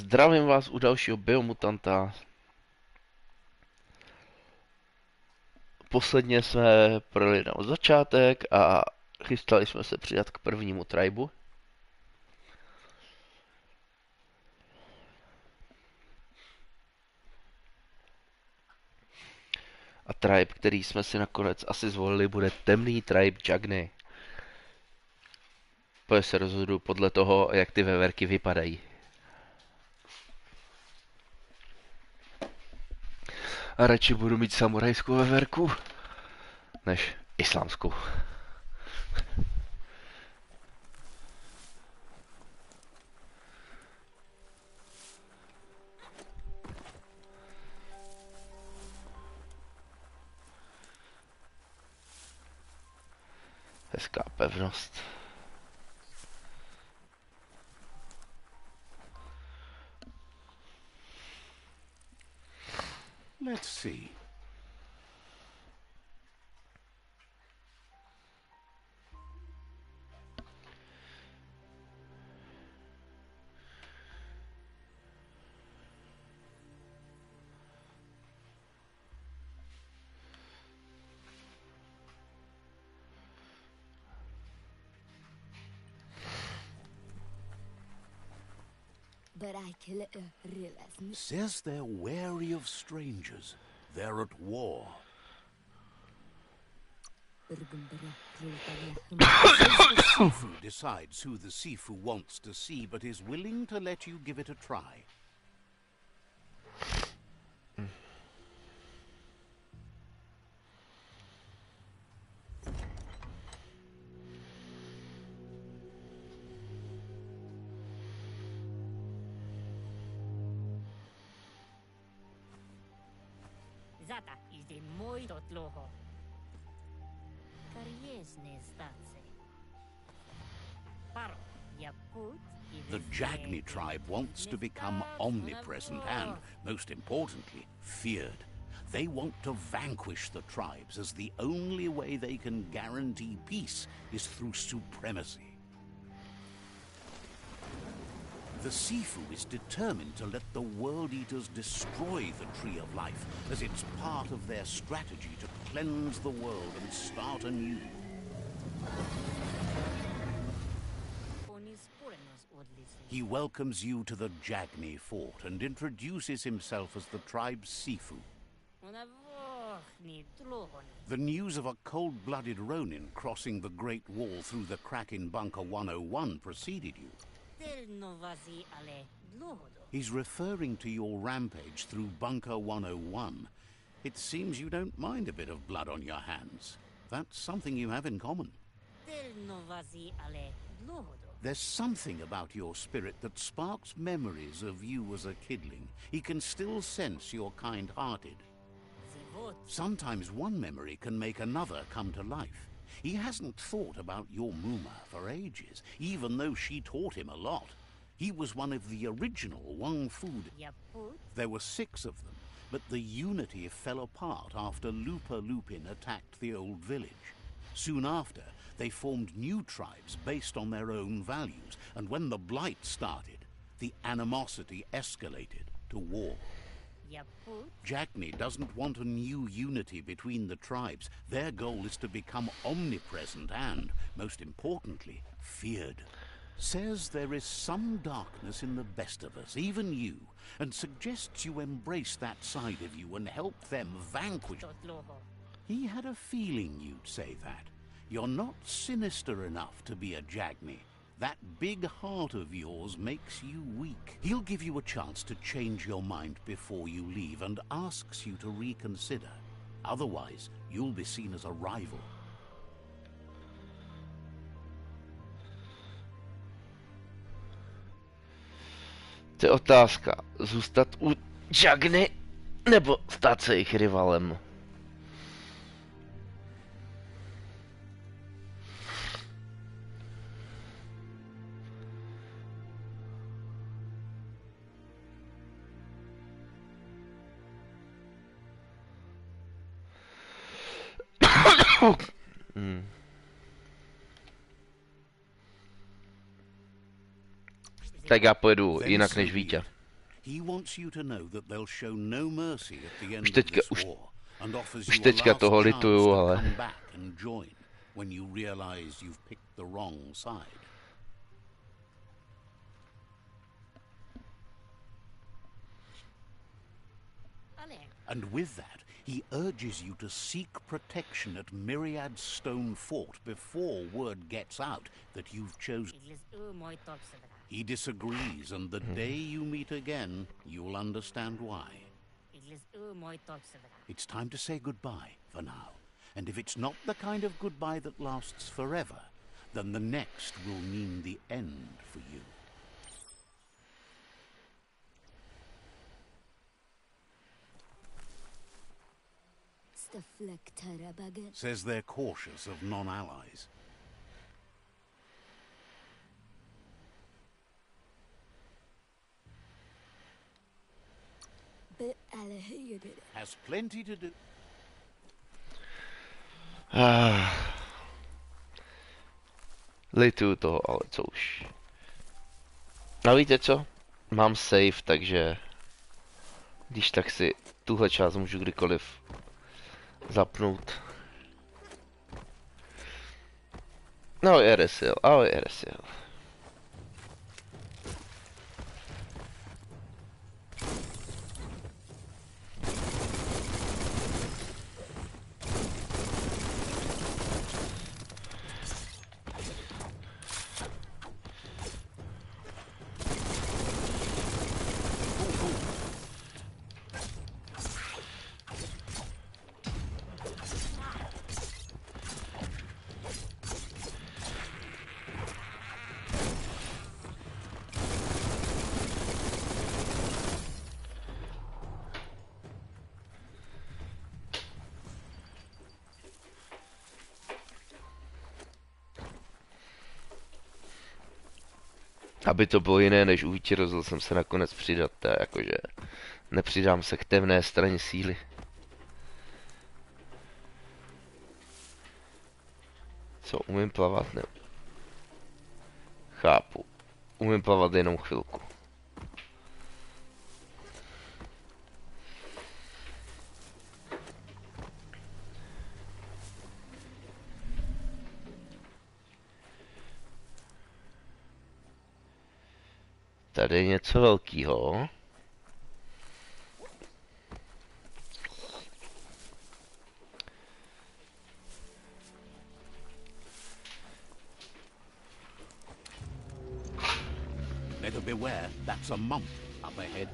Zdravím vás u dalšího Biomutanta. Posledně jsme projeli na začátek a chystali jsme se přidat k prvnímu tribu. A tribe, který jsme si nakonec asi zvolili, bude temný tribe Jagny. Protože se rozhodu podle toho, jak ty veverky vypadají. A radši budu mít samurajskou veverku, než islámskou. Hezká pevnost. Let's see. But I kill realize me. Says they're wary of strangers. They're at war. Says the Sifu decides who the Sifu wants to see, but is willing to let you give it a try. Zata is mój to dlouho. Kariesne stace. Paro, ja put. The Jagny tribe wants to become omnipresent and, most importantly, feared. They want to vanquish the tribes, as the only way they can guarantee peace is through supremacy. The Sifu is determined to let the World Eaters destroy the Tree of Life, as it's part of their strategy to cleanse the world and start anew. He welcomes you to the Jagny fort and introduces himself as the tribe's Sifu. The news of a cold-blooded Ronin crossing the Great Wall through the crack in Bunker 101 preceded you. He's referring to your rampage through Bunker 101. It seems you don't mind a bit of blood on your hands. That's something you have in common. There's something about your spirit that sparks memories of you as a kidling. He can still sense you're kind-hearted. Sometimes one memory can make another come to life. He hasn't thought about your Muma for ages, even though she taught him a lot. He was one of the original Wang Fu. There were 6 of them, but the unity fell apart after Lupa Lupin attacked the old village. Soon after, they formed new tribes based on their own values, and when the Blight started, the animosity escalated to war. Jagny doesn't want a new unity between the tribes. Their goal is to become omnipresent and, most importantly, feared. Says there is some darkness in the best of us, even you, and suggests you embrace that side of you and help them vanquish. He had a feeling you'd say that. You're not sinister enough to be a Jagny. That big heart of yours makes you weak. He'll give you a chance to change your mind before you leave and asks you to reconsider. Otherwise, you'll be seen as a rival. To je otázka. Zůstat u Jagny nebo stát se jejich rivalem? Tak já pojedu jinak než Vítě. He wants you to know that they'll show no mercy at the end of teďka, this war and offers už you a teďka last toho chance lituju, to ale... come back and join when you realize you've picked the wrong side. And with that, he urges you to seek protection at Myriad's stone fort before word gets out that you've chosen. He disagrees, and the day you meet again, you'll understand why. It's time to say goodbye for now. And if it's not the kind of goodbye that lasts forever, then the next will mean the end for you. Says they're cautious of non-allies. Has plenty to do. Lituju toho, ale co už. A víte co? Mám save, takže... Když tak si tuhle část můžu kdykoliv zapnout. No, RSL, ahoj RSL. Aby to bylo jiné než u Víti, rozhodl jsem se nakonec přidat, jakože nepřidám se k temné straně síly. Co, umím plavat? Ne. Chápu. Umím plavat jenom chvilku. Tady je něco velkýho. Better beware, that's a mump up ahead.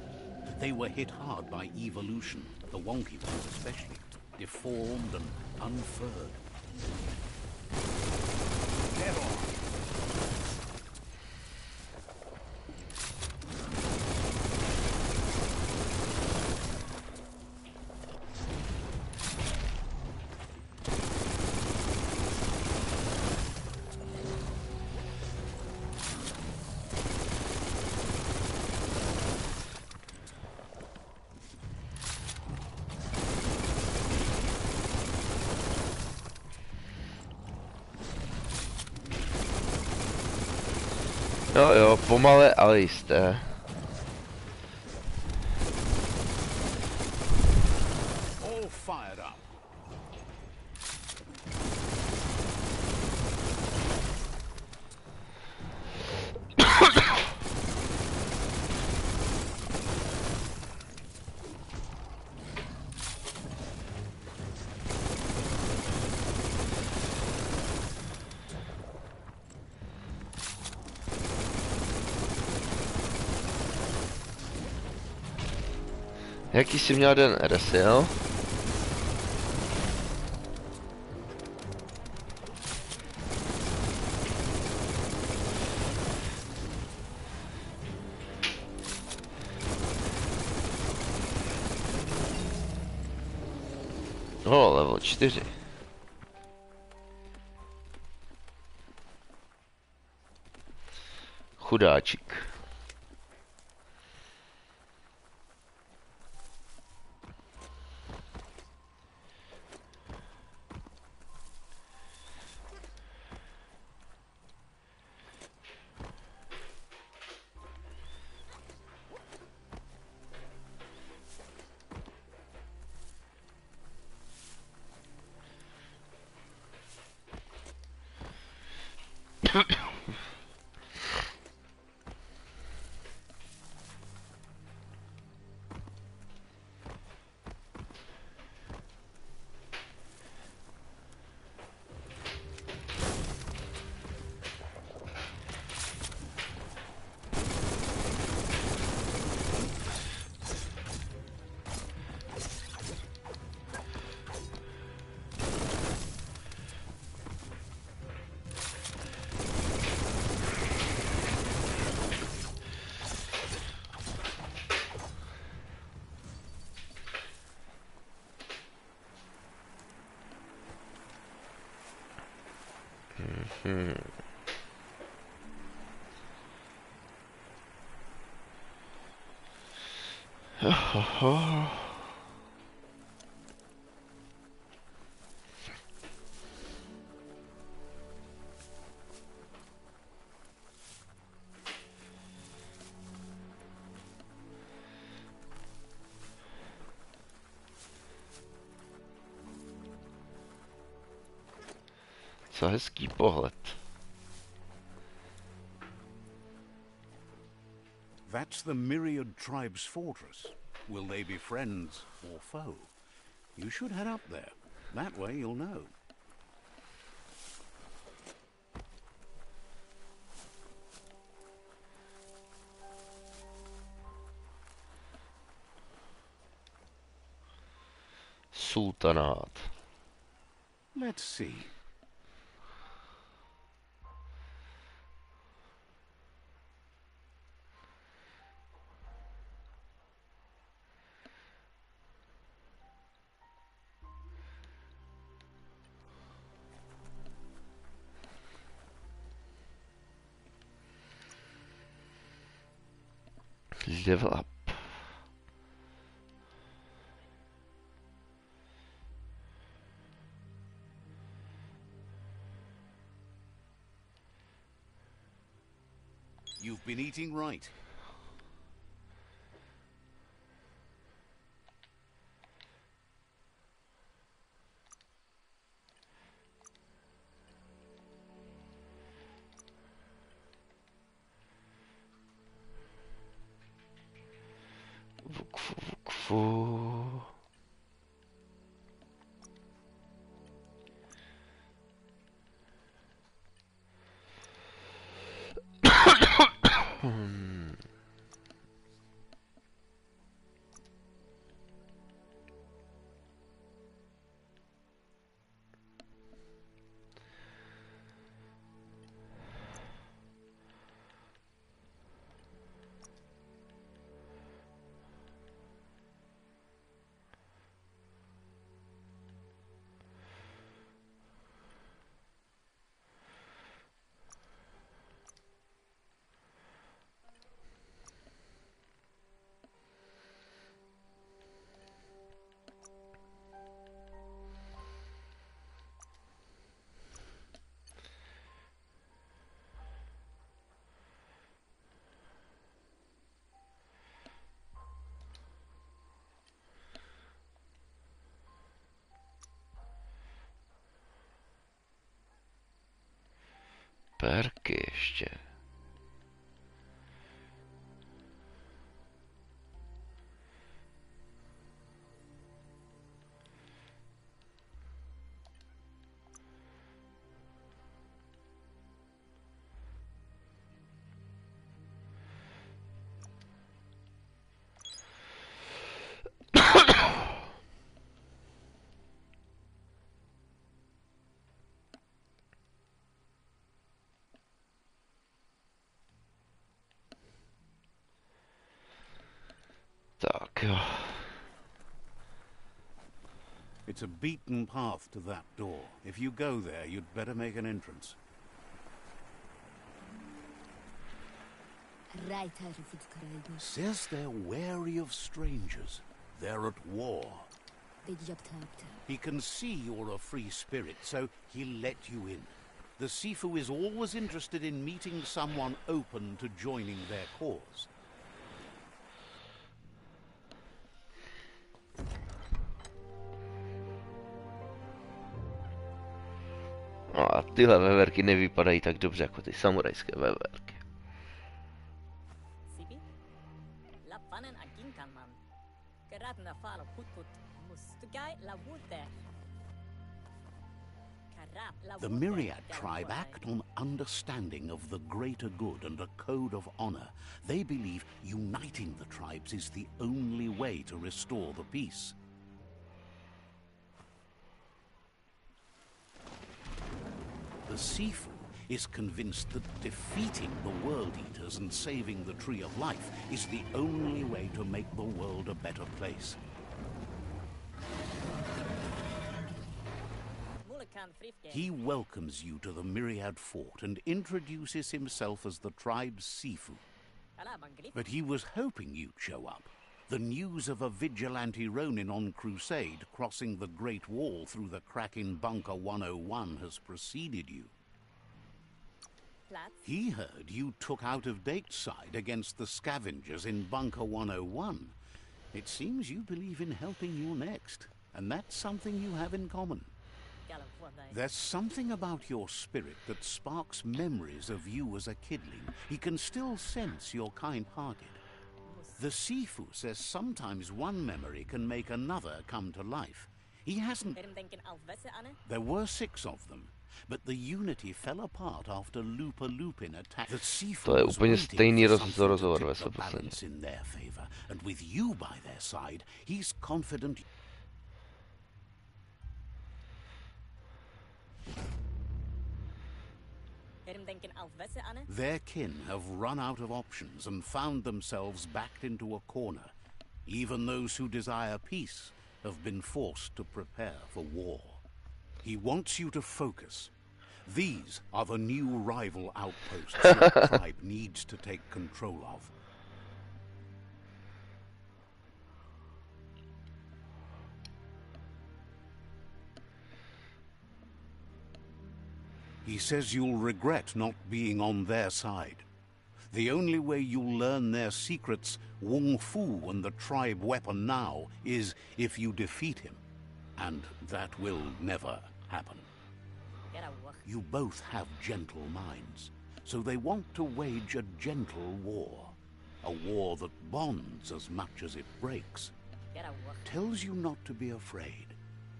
They were hit hard by evolution, the wonky ones especially, deformed and unfurred. Get on. Jo, jo, pomale, ale jisté. All fired up. Jaký jsi měl den RSL? Level 4. Chudáčik. Hmm. Co hezký pohled. That's the Myriad Tribe's fortress. Will they be friends or foe? You should head up there. That way you'll know. Sultanát. Let's see. Level up. You've been eating right. Vukfu. Perky ještě. Tak jo. It's a beaten path to that door. If you go there, you'd better make an entrance. Right out of its cradle. Says they're wary of strangers. They're at war. They jumped up. He can see you're a free spirit, so he'll let you in. The Sifu is always interested in meeting someone open to joining their cause. No a tyhle veverky nevypadají tak dobře jako ty samurajské veverky. Sibi? Lappanen aginkanman. Keratna falo putkut. Mustugai la wute. The Myriad tribe act on understanding of the greater good and a code of honor. They believe uniting the tribes is the only way to restore the peace. The Sifu is convinced that defeating the World Eaters and saving the Tree of Life is the only way to make the world a better place. Khan Frifke. He welcomes you to the Myriad Fort and introduces himself as the tribe's Sifu. But he was hoping you'd show up. The news of a vigilante Ronin on crusade crossing the Great Wall through the crack in Bunker 101 has preceded you. He heard you took out-of-date side against the scavengers in Bunker 101. It seems you believe in helping your next, and that's something you have in common. There's something about your spirit that sparks memories of you as a kidling. He can still sense you're kind-hearted. The Sifu says sometimes one memory can make another come to life. He hasn't... There were 6 of them, but the unity fell apart after Lupa Lupin attacked. The Sifu was waiting for something to tip the balance in their favor, and with you by their side, he's confident... Their kin have run out of options and found themselves backed into a corner. Even those who desire peace have been forced to prepare for war. He wants you to focus. These are the new rival outposts your tribe needs to take control of. He says you'll regret not being on their side. The only way you'll learn their secrets, Wung Fu and the tribe weapon now, is if you defeat him. And that will never happen. You both have gentle minds, so they want to wage a gentle war. A war that bonds as much as it breaks. Tells you not to be afraid.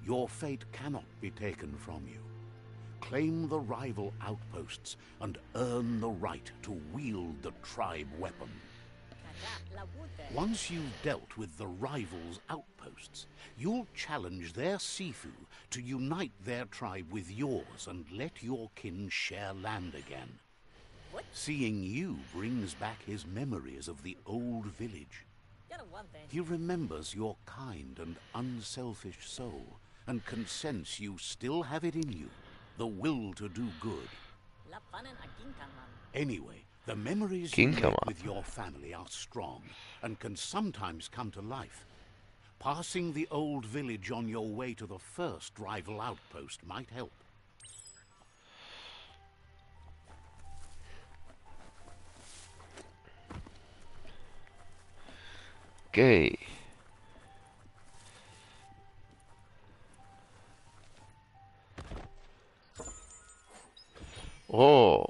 Your fate cannot be taken from you. Claim the rival outposts and earn the right to wield the tribe weapon. Once you've dealt with the rival's outposts, you'll challenge their Sifu to unite their tribe with yours and let your kin share land again. Seeing you brings back his memories of the old village. He remembers your kind and unselfish soul and can sense you still have it in you. The will to do good. Anyway, the memories you make with your family are strong and can sometimes come to life. Passing the old village on your way to the first rival outpost might help. Okay. Oh.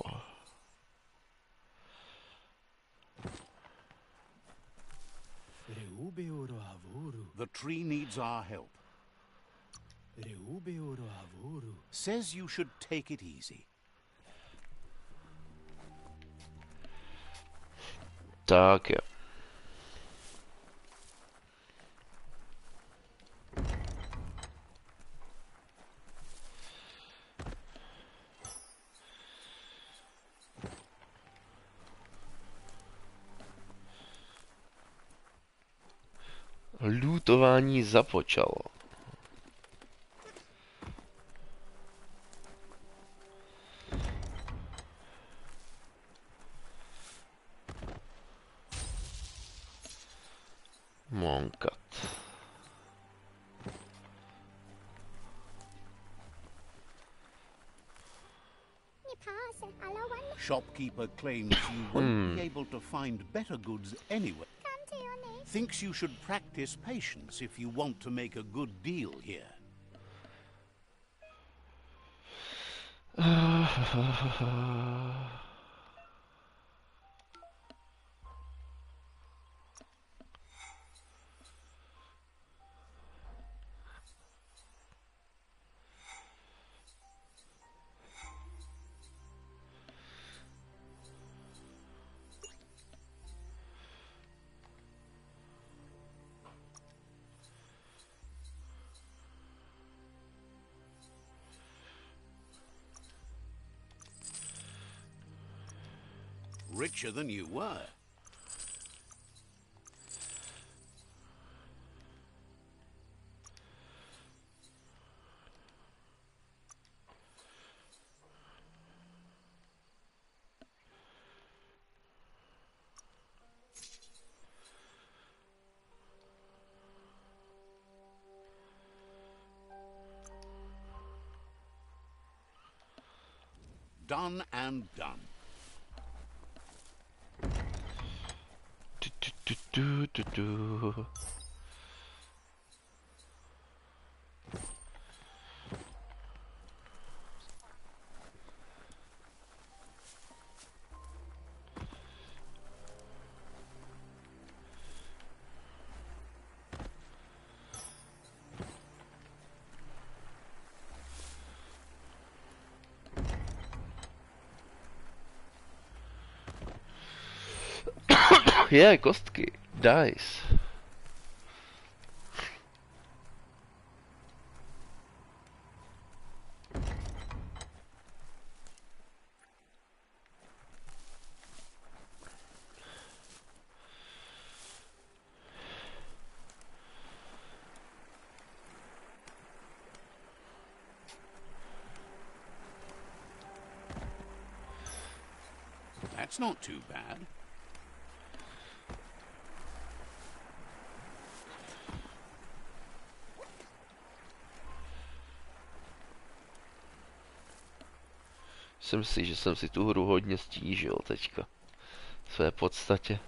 The tree needs our help. Says you should take it easy. Tak jo. Lootování započalo. Monkat. Shopkeeper claims you won't be able to find better goods anywhere. Thinks you should practice patience if you want to make a good deal here. Richer than you were. Done and done. Du. Je, kostky. Dice. That's not too bad. Myslím si, že jsem si tu hru hodně stížil teďka. V své podstatě.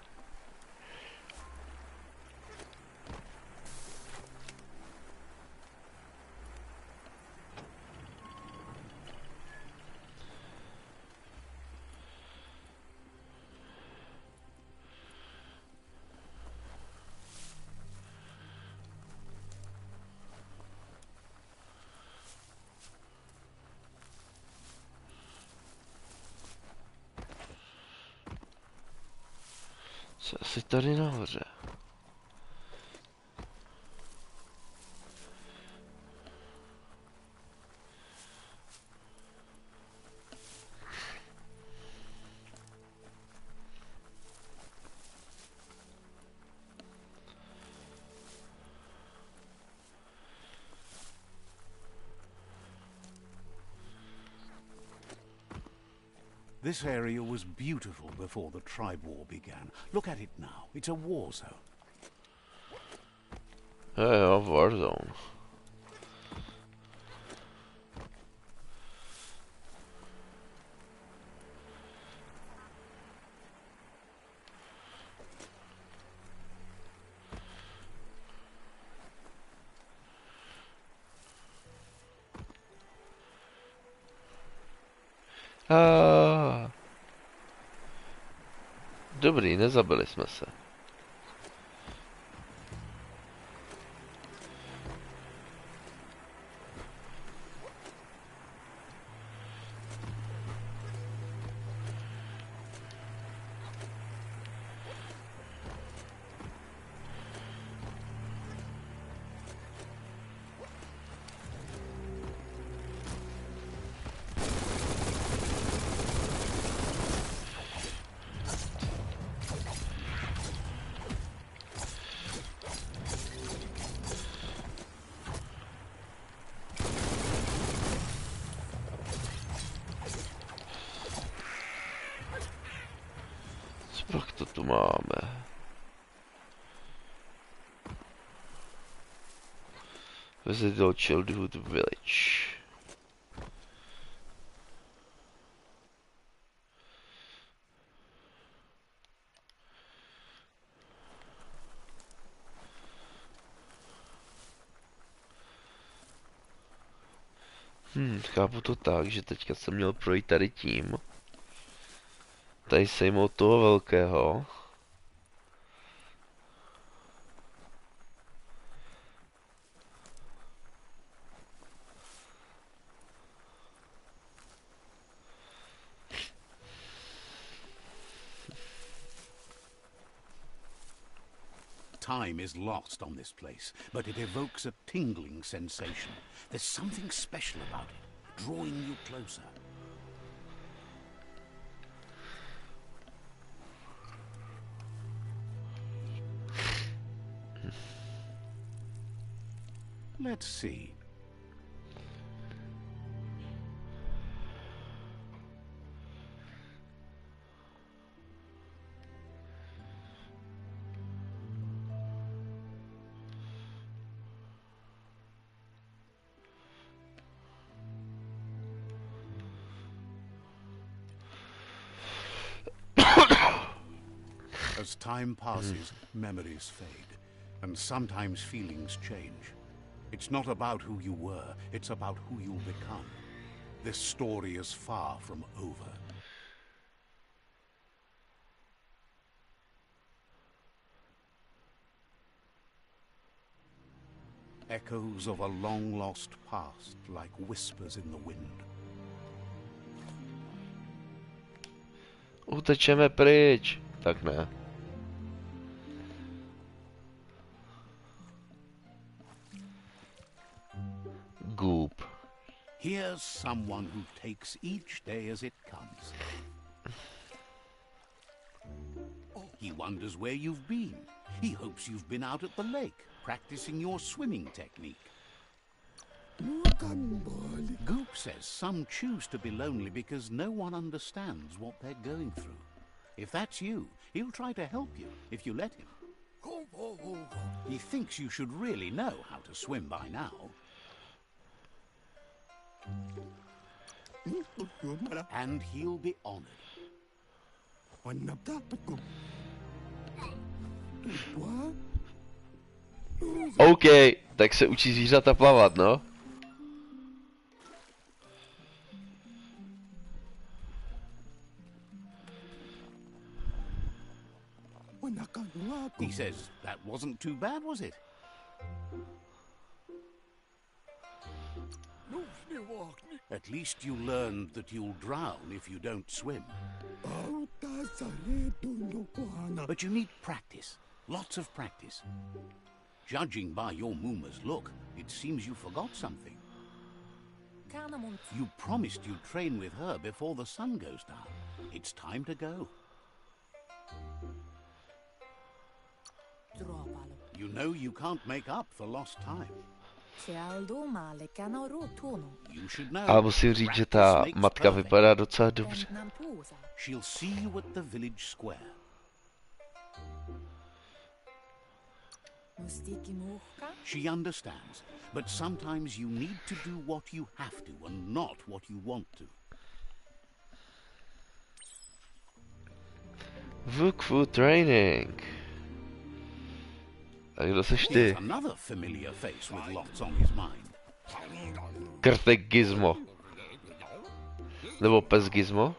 Co asi tady nahoře? This area was beautiful before the tribe war began. Look at it now. It's a war zone. Jo, Warzone. Dobrý, nezabili jsme se. Pak to tu máme. Visit your childhood village. Chápu to tak, že teďka jsem měl projít tady tím. Tady sejmout toho velkého. Time is lost on this place, but it evokes a tingling sensation. There's something special about it, drawing you closer. Let's see. As time passes, memories fade, and sometimes feelings change. It's not about who you were, it's about who you'll become. This story is far from over. Echoes of a long-lost past, like whispers in the wind. Utečeme pryč. Tak ne. Goop. Here's someone who takes each day as it comes. He wonders where you've been. He hopes you've been out at the lake, practicing your swimming technique. Goop says some choose to be lonely because no one understands what they're going through. If that's you, he'll try to help you if you let him. He thinks you should really know how to swim by now. And he'll be honored. OK, tak se učí zvířata plavat, no. He says, that wasn't too bad, was it? At least you learned that you'll drown if you don't swim. But you need practice. Lots of practice. Judging by your Mooma's look, it seems you forgot something. You promised you'd train with her before the sun goes down. It's time to go. You know you can't make up for lost time. You should know. Ale musím říct, že ta matka vypadá docela dobře. She'll see you at the village square. She understands, but sometimes you need to do what you have to and not what you want to. Vuk Fu training. A kdo seš ty? Here's another familiar face with lots on his mind. Krtek Gizmo. Nebo pes Gizmo?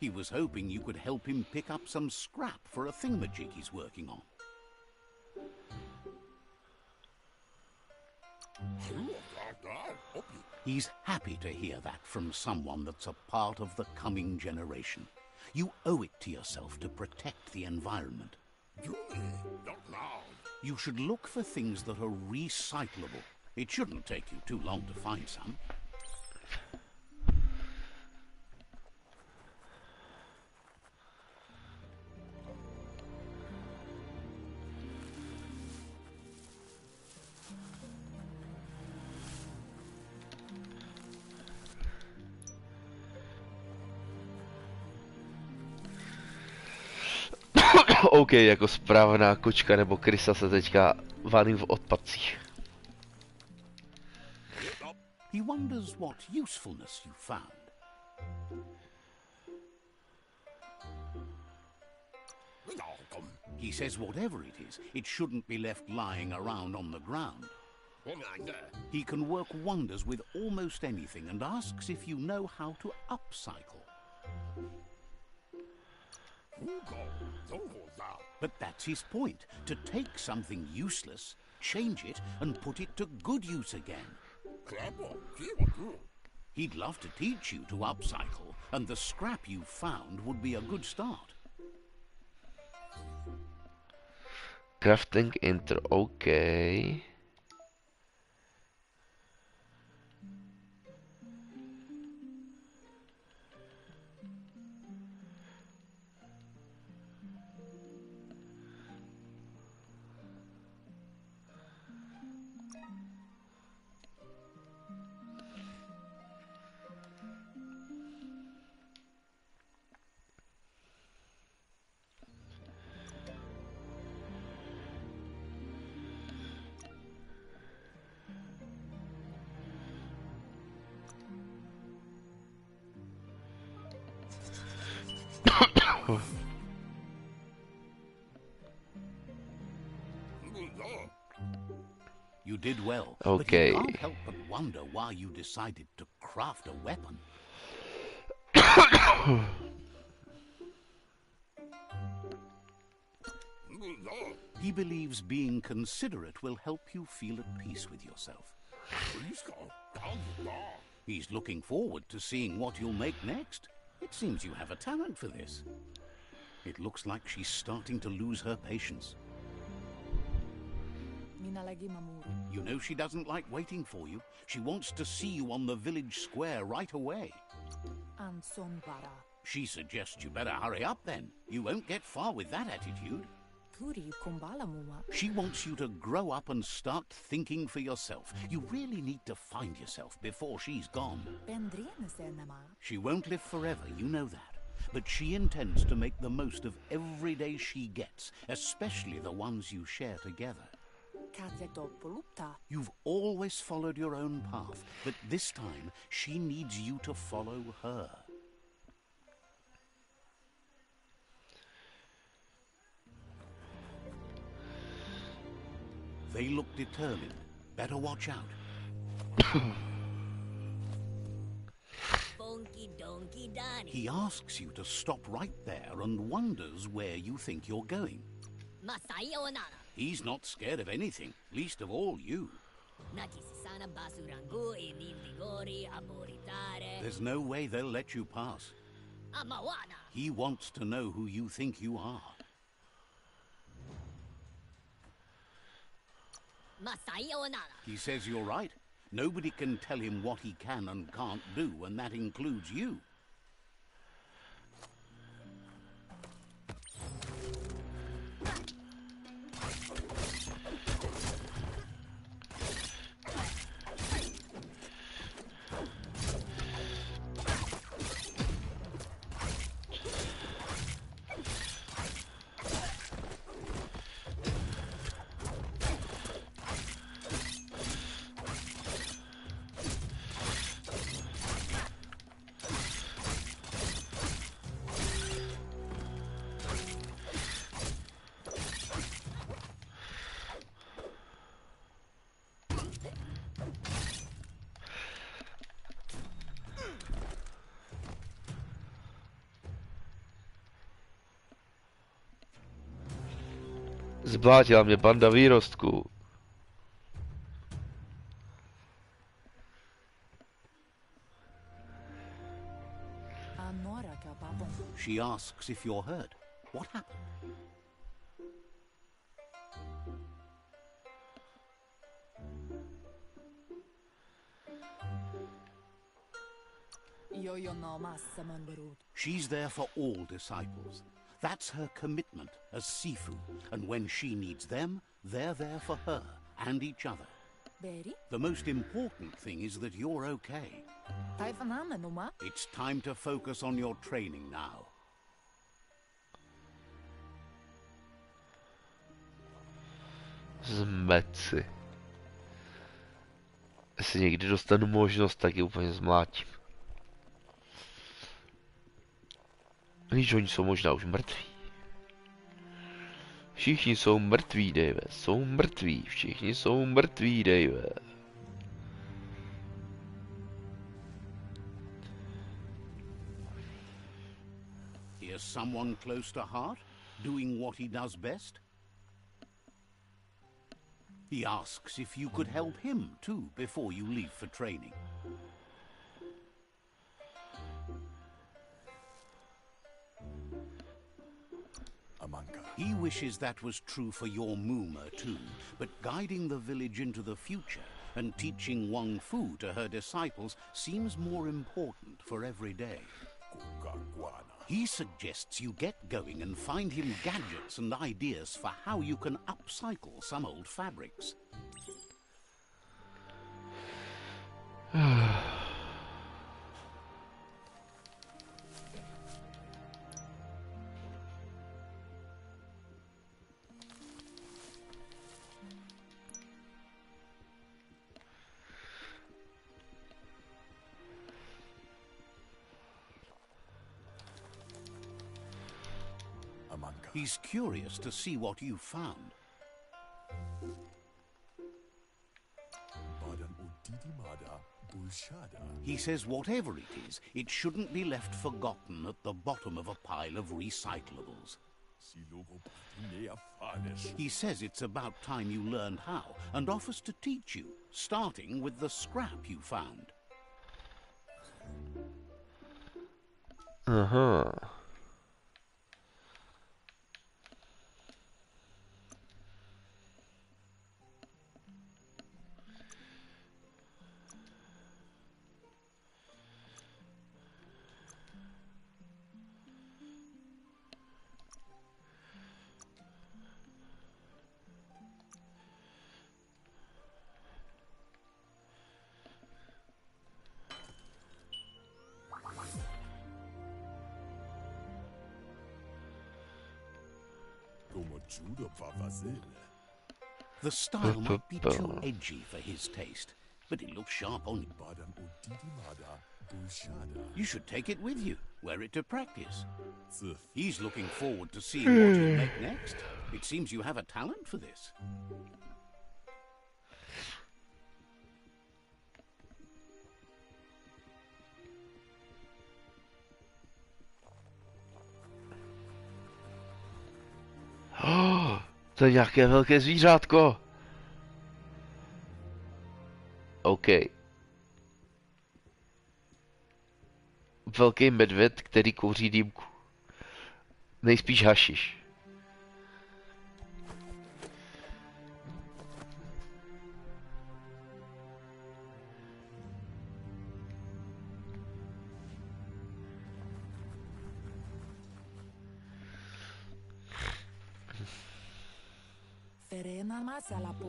He was hoping you could help him pick up some scrap for a thingamajig he's working on. He's happy to hear that from someone that's a part of the coming generation. You owe it to yourself to protect the environment. You should look for things that are recyclable. It shouldn't take you too long to find some. OK, jako správná kočka nebo krysa se teďka valím v odpadcích. He wonders what usefulness you found. He says whatever it is, it shouldn't be left lying around on the ground. He can work wonders with almost anything and asks if you know how to upcycle. But that's his point, to take something useless, change it, and put it to good use again. He'd love to teach you to upcycle, and the scrap you found would be a good start. Crafting intro, OK. You did well, but he Okay. can't help but wonder why you decided to craft a weapon. He believes being considerate will help you feel at peace with yourself. He's looking forward to seeing what you'll make next. It seems you have a talent for this. It looks like she's starting to lose her patience. You know she doesn't like waiting for you. She wants to see you on the village square right away. She suggests you better hurry up then. You won't get far with that attitude. She wants you to grow up and start thinking for yourself. You really need to find yourself before she's gone. She won't live forever, you know that. But she intends to make the most of every day she gets, especially the ones you share together. You've always followed your own path, but this time she needs you to follow her. They look determined. Better watch out. He asks you to stop right there and wonders where you think you're going. He's not scared of anything, least of all you. There's no way they'll let you pass. He wants to know who you think you are. He says you're right. Nobody can tell him what he can and can't do, and that includes you. Zblátila mě banda výrostků. She asks if you're hurt. What happened? She's there for all disciples. That's her commitment as Sifu, and when she needs them, they're there for her and each other. The most important thing is that you're okay. It's time to focus on your training now. Zmeci. Jestli někdy dostanu možnost, tak je úplně zmlátím. Když oni jsou možná už mrtví. Všichni jsou mrtví, Dave. Jsou mrtví. Všichni jsou mrtví, Dave. Here's someone close to heart, doing what he does best. He asks if you could help him too before you leave for training. He wishes that was true for your Muma too, but guiding the village into the future and teaching Wang Fu to her disciples seems more important for every day. He suggests you get going and find him gadgets and ideas for how you can upcycle some old fabrics. He's curious to see what you found. He says whatever it is, it shouldn't be left forgotten at the bottom of a pile of recyclables. He says it's about time you learned how and offers to teach you, starting with the scrap you found. Aha. The style might be too edgy for his taste, but it looks sharp on you. You should take it with you, wear it to practice. He's looking forward to seeing what you make next. It seems you have a talent for this. To je nějaké velké zvířátko. OK. Velký medvěd, který kouří dýmku. Nejspíš hašiš.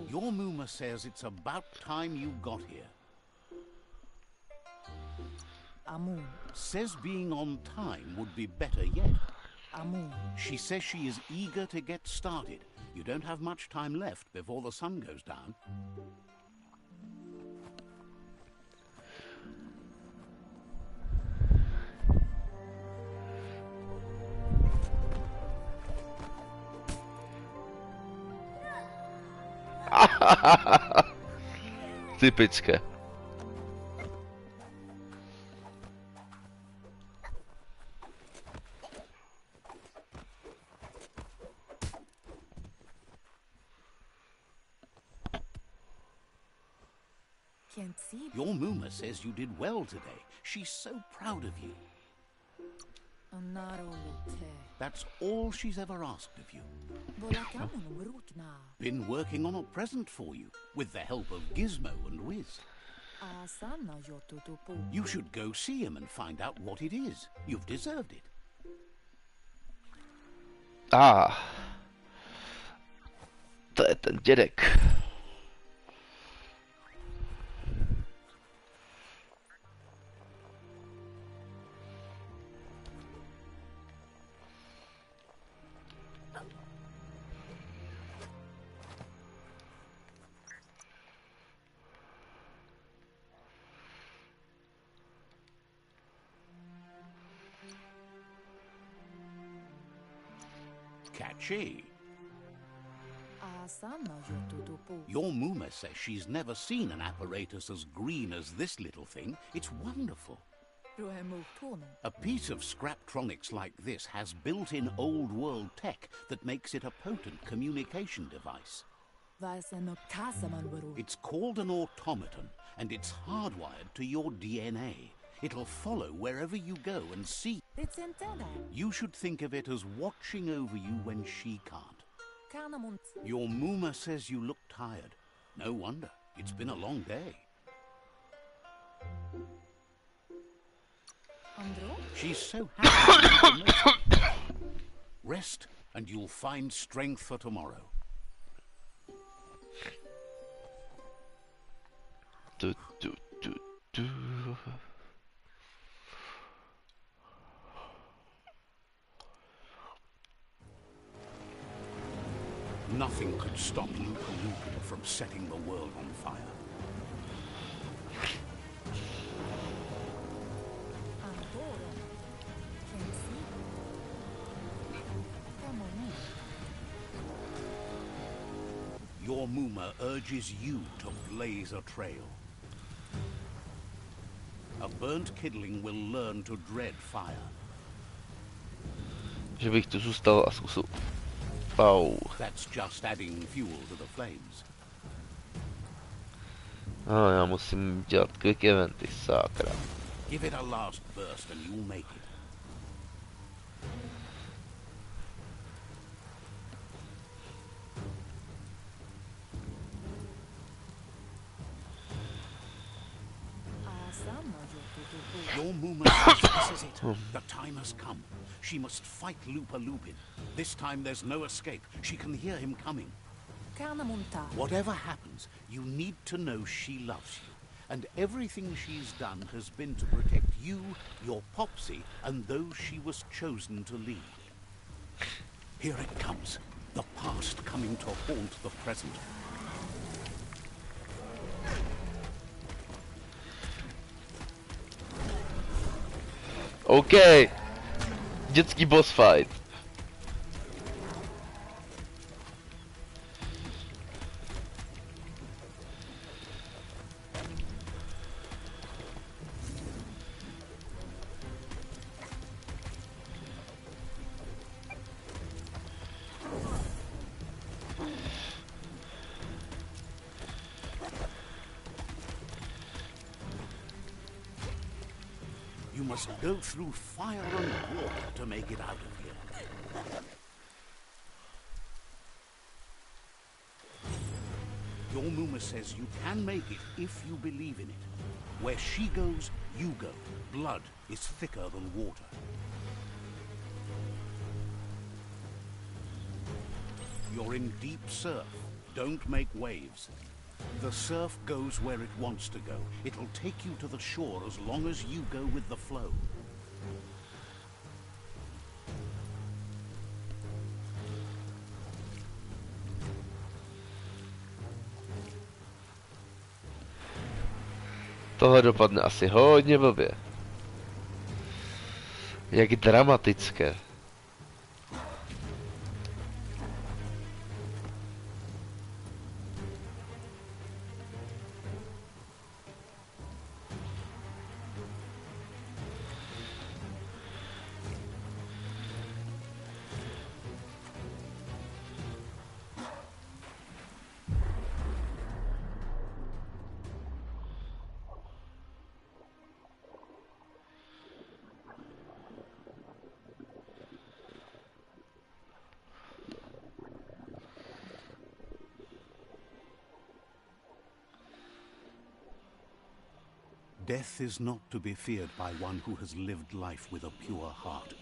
Your Muma says it's about time you got here. Amun. Says being on time would be better yet. Amun. She says she is eager to get started. You don't have much time left before the sun goes down. Typické. Can't see. Your Muma says you did well today. She's so proud of you. That's all she's ever asked of you. Been working on a present for you, with the help of Gizmo and Wiz. You should go see him and find out what it is. You've deserved it. Ah. To je ten dědek. Catchy. Your Muma says she's never seen an apparatus as green as this little thing. It's wonderful. A piece of Scraptronics like this has built-in old-world tech that makes it a potent communication device. It's called an automaton, and it's hardwired to your DNA. It'll follow wherever you go and see. You should think of it as watching over you when she can't. Your Muma says you look tired. No wonder. It's been a long day. She's so happy. Rest, and you'll find strength for tomorrow. Du, du, du, du. Nothing could stop Luka from setting the world on fire. Your Muma urges you to blaze a trail. A burnt kidling will learn to dread fire. Že bych tu zůstal a zkusil... Au. That's just adding fuel to the flames. Já musím dělat quick eventy, sakra. Give it a last burst and you'll make it. Your Muma says this is it. The time has come. She must fight Lupa Lupin. This time there's no escape. She can hear him coming. Whatever happens, you need to know she loves you. And everything she's done has been to protect you, your Popsy, and those she was chosen to lead. Here it comes. The past coming to haunt the present. OK. Dětský boss fight. You must go through fire and water to make it out of here. Your Muma says you can make it if you believe in it. Where she goes, you go. Blood is thicker than water. You're in deep surf. Don't make waves. The surf goes where it wants to go. It'll take you to the shore as long as you go with the flow. Tohle dopadne asi hodně blbě. Jak dramatické. Death is not to be feared by one who has lived life with a pure heart.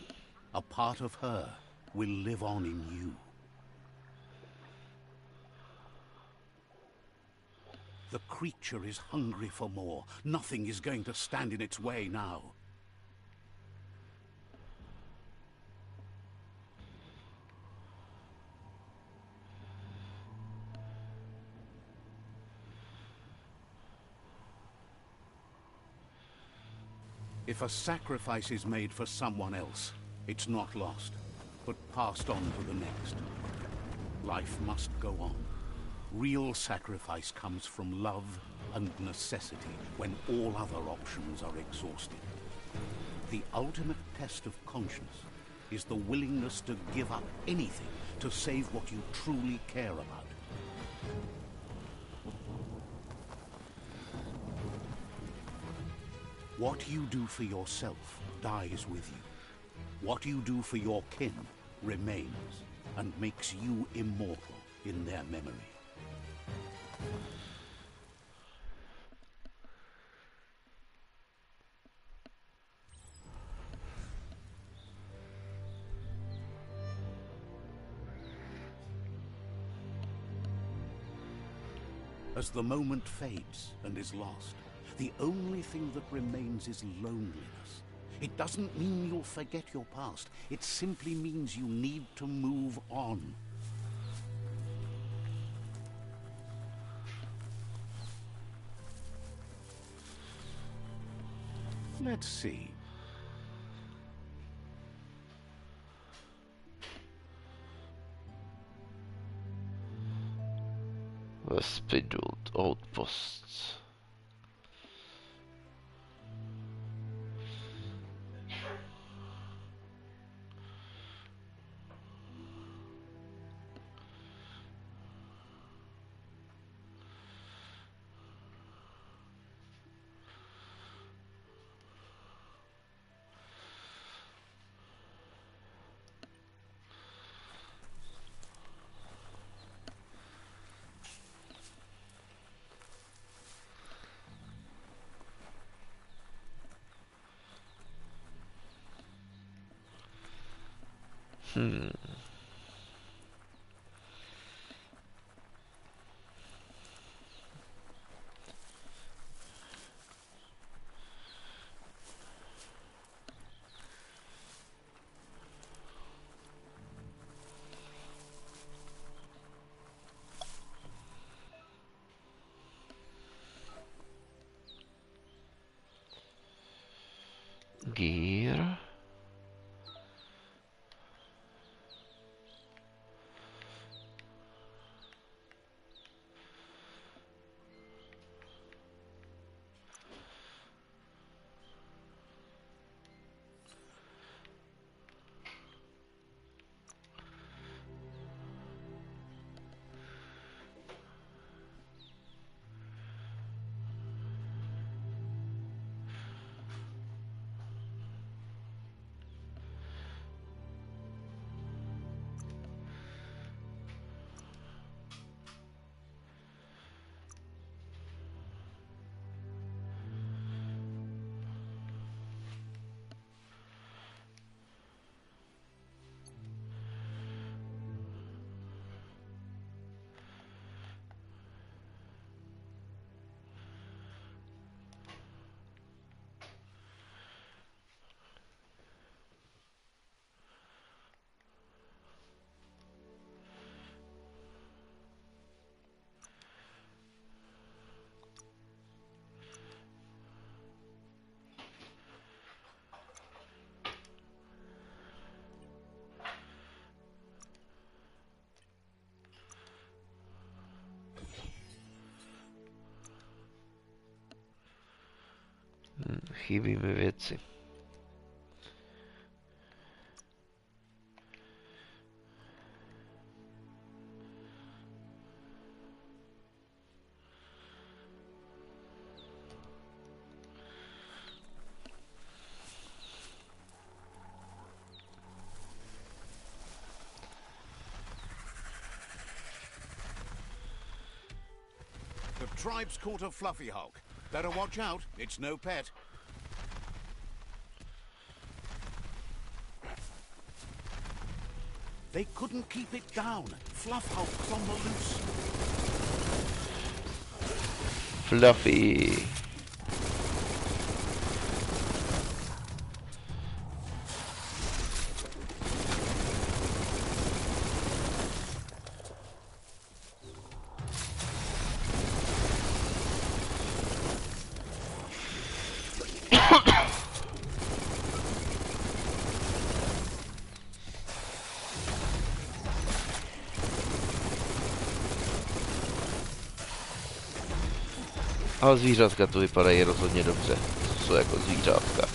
A part of her will live on in you. The creature is hungry for more. Nothing is going to stand in its way now. If a sacrifice is made for someone else, it's not lost, but passed on to the next. Life must go on. Real sacrifice comes from love and necessity when all other options are exhausted. The ultimate test of conscience is the willingness to give up anything to save what you truly care about. What you do for yourself dies with you. What you do for your kin remains and makes you immortal in their memory. As the moment fades and is lost, the only thing that remains is loneliness. It doesn't mean you'll forget your past. It simply means you need to move on. Let's see. Spindled outposts. Hmm. Gear. Chybí mi věci. The tribe's caught a fluffy hulk. Better watch out, it's no pet. They couldn't keep it down. Fluff hulk's on the loose. Fluffy. Ale zvířátka tu vypadají rozhodně dobře. To jsou jako zvířátka.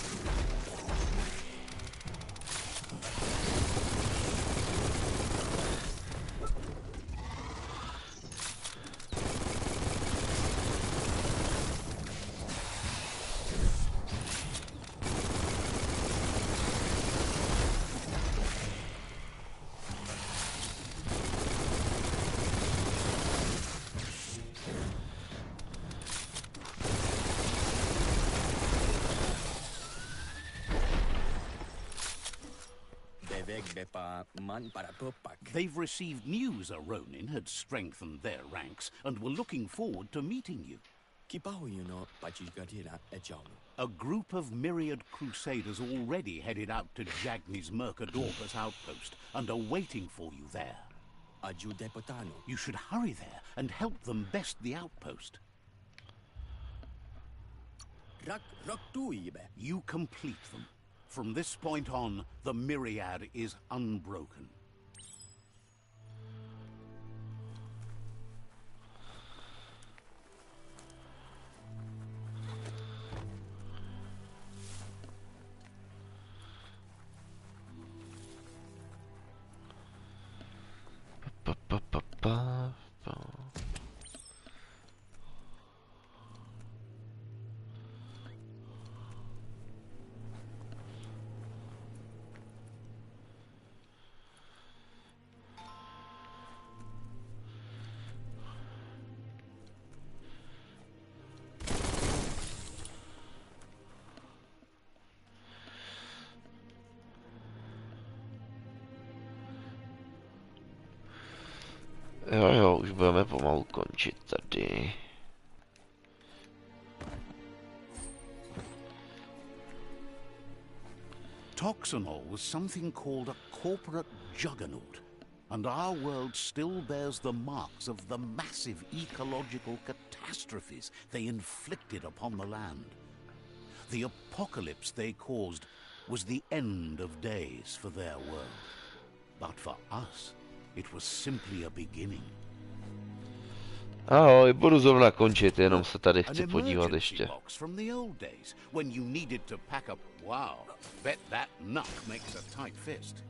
They've received news a Ronin had strengthened their ranks and were looking forward to meeting you. A group of myriad crusaders already headed out to Jagny's Mercadorpus outpost and are waiting for you there. You should hurry there and help them best the outpost. You complete them. From this point on, the myriad is unbroken. Pa, pa, pa, pa, pa. Toxanol was something called a corporate juggernaut, and our world still bears the marks of the massive ecological catastrophes they inflicted upon the land. The apocalypse they caused was the end of days for their world. But for us, it was simply a beginning. Ahoj, budu zrovna končit, jenom se tady An chci podívat emergency ještě. box from the old days when you needed to pack up. Wow, bet that nut makes a tight fist.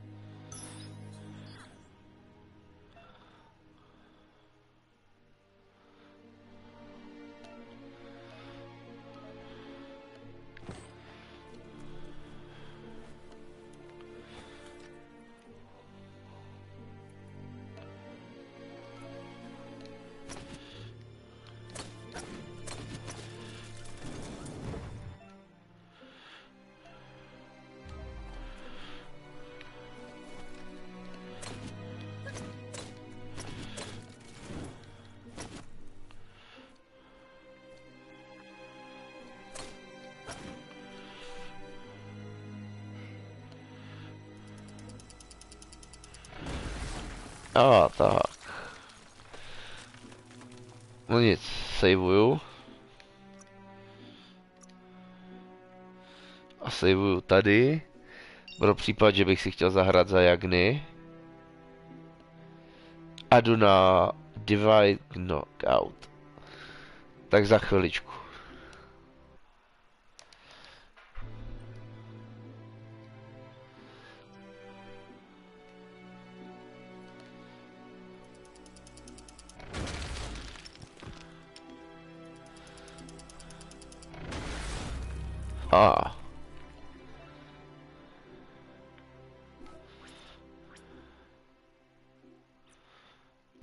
Tak. No nic, savuju. A savuju tady. Pro případ, že bych si chtěl zahrát za Jagny. A jdu na Divide Knockout. Tak za chviličku. A